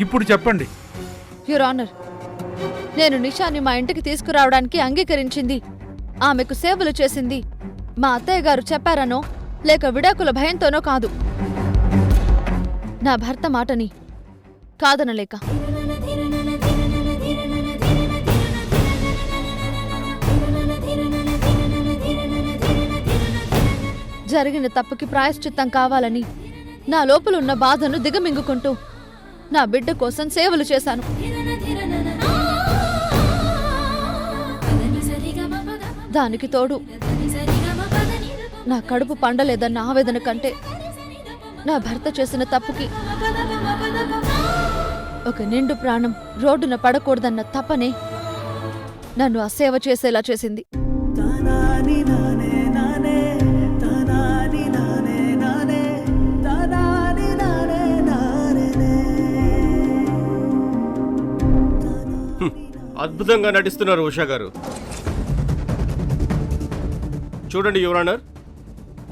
ఇప్పుడు చెప్పండి. Your honour, నేను నిషాని మా ఇంటికి తీసుకురావడానికి అంగీకరించింది, ఆమెకు సేవలు చేసింది మా అత్తయ్య గారు చెప్పారనో లేక విడాకుల భయంతోనో కాదు. నా భర్త మాటని కాదనలేక. జరిగిన తప్పుకి ప్రాయశ్చిత్తం కావాలని నా లోపలున్న బాధను దిగమింగుకుంటూ నా బిడ్డ కోసం సేవలు చేశాను. దానికి తోడు నా కడుపు పండలేదన్న ఆవేదన కంటే నా భర్త చేసిన తప్పుకి ఒక నిండు ప్రాణం రోడ్డున పడకూడదన్న తపనే నన్ను ఆ సేవ చేసేలా చేసింది. అద్భుతంగా నటిస్తున్నారు ఉషా గారు. చూడండి యువర్ ఆనర్,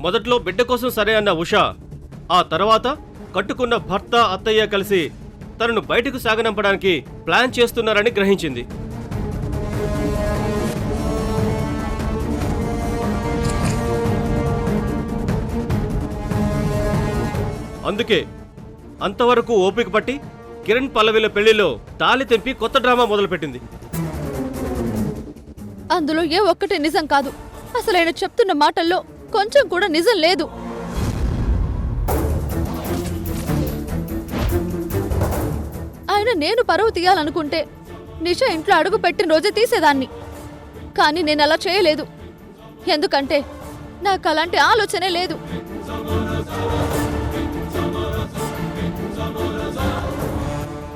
మొదట్లో బిడ్డ కోసం సరే అన్న ఉషా ఆ తర్వాత కట్టుకున్న భర్త అత్తయ్య కలిసి తనను బయటకు సాగనంపడానికి ప్లాన్ చేస్తున్నారని గ్రహించింది. అందుకే అంతవరకు ఓపిక పట్టి కిరణ్ పల్లవిల పెళ్లిలో తాళి తెంపి కొత్త డ్రామా మొదలుపెట్టింది. అందులో ఏ ఒక్కటి నిజం కాదు. అసలు ఆయన చెప్తున్న మాటల్లో కొంచెం కూడా నిజం లేదు. ఆయన నేను పరువు తీయాలనుకుంటే నిషా ఇంట్లో అడుగు పెట్టిన రోజే తీసేదాన్ని. కానీ నేను అలా చేయలేదు. ఎందుకంటే నాకు అలాంటి ఆలోచనే లేదు.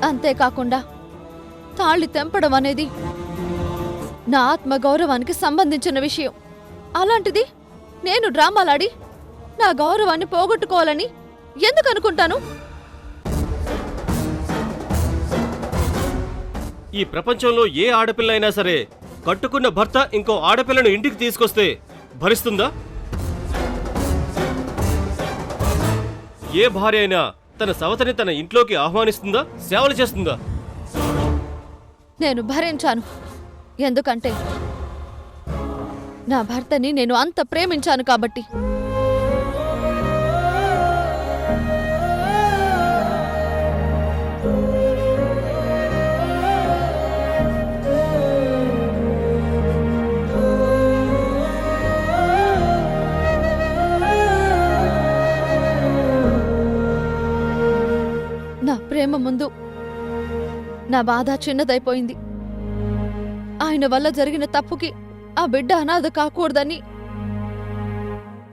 అంతేకాకుండా తాళి తెంపడం అనేది నా ఆత్మగౌరవానికి సంబంధించిన విషయం. అలాంటిది నేను డ్రామాలాడి నా గౌరవాన్ని పోగొట్టుకోవాలని ఎందుకు అనుకుంటాను? ఈ ప్రపంచంలో ఏ ఆడపిల్ల అయినా సరే కట్టుకున్న భర్త ఇంకో ఆడపిల్లను ఇంటికి తీసుకొస్తే భరిస్తుందా? ఏ భార్య అయినా తన సవతిని తన ఇంట్లోకి ఆహ్వానిస్తుందా? సేవలు చేస్తుందా? నేను భరించాను. ఎందుకంటే నా భర్తని నేను అంత ప్రేమించాను కాబట్టి. నా ప్రేమ ముందు నా బాధ చిన్నదైపోయింది. ఆయన వల్ల జరిగిన తప్పుకి ఆ బిడ్డ అనాథ కాకూడదని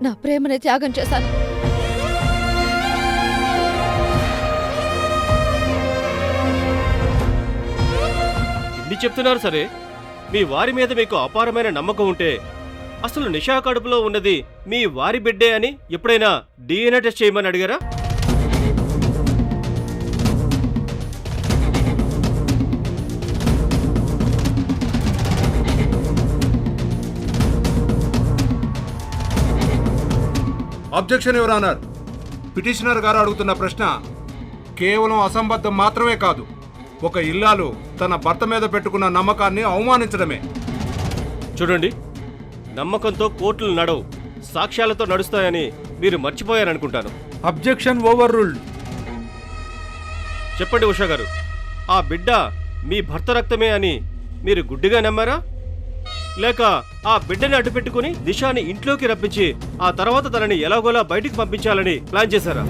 నా ప్రేమనే త్యాగం చేశాను. ఇన్ని చెప్తున్నారు సరే, మీ వారి మీద మీకు అపారమైన నమ్మకం ఉంటే అసలు నిషా కడుపులో ఉన్నది మీ వారి బిడ్డే అని ఎప్పుడైనా DNA టెస్ట్ చేయమని అడిగారా? Objection your honour. పిటిషనర్ గారు అడుగుతున్న ప్రశ్న కేవలం అసంబద్ధం మాత్రమే కాదు, ఒక ఇల్లాలు తన భర్త మీద పెట్టుకున్న నమ్మకాన్ని అవమానించడమే. చూడండి, నమ్మకంతో కోర్టులు నడవు, సాక్ష్యాలతో నడుస్తాయని మీరు మర్చిపోయారనుకుంటాను. Objection over ruled. చెప్పండి ఉషా గారు, ఆ బిడ్డ మీ భర్త రక్తమే అని మీరు గుడ్డిగా నమ్మారా? లేక ఆ బిడ్డని అడ్డుపెట్టుకుని నిషాని ఇంట్లోకి రప్పించి ఆ తర్వాత తనని ఎలాగోలా బయటికి పంపించాలని ప్లాన్ చేశారా?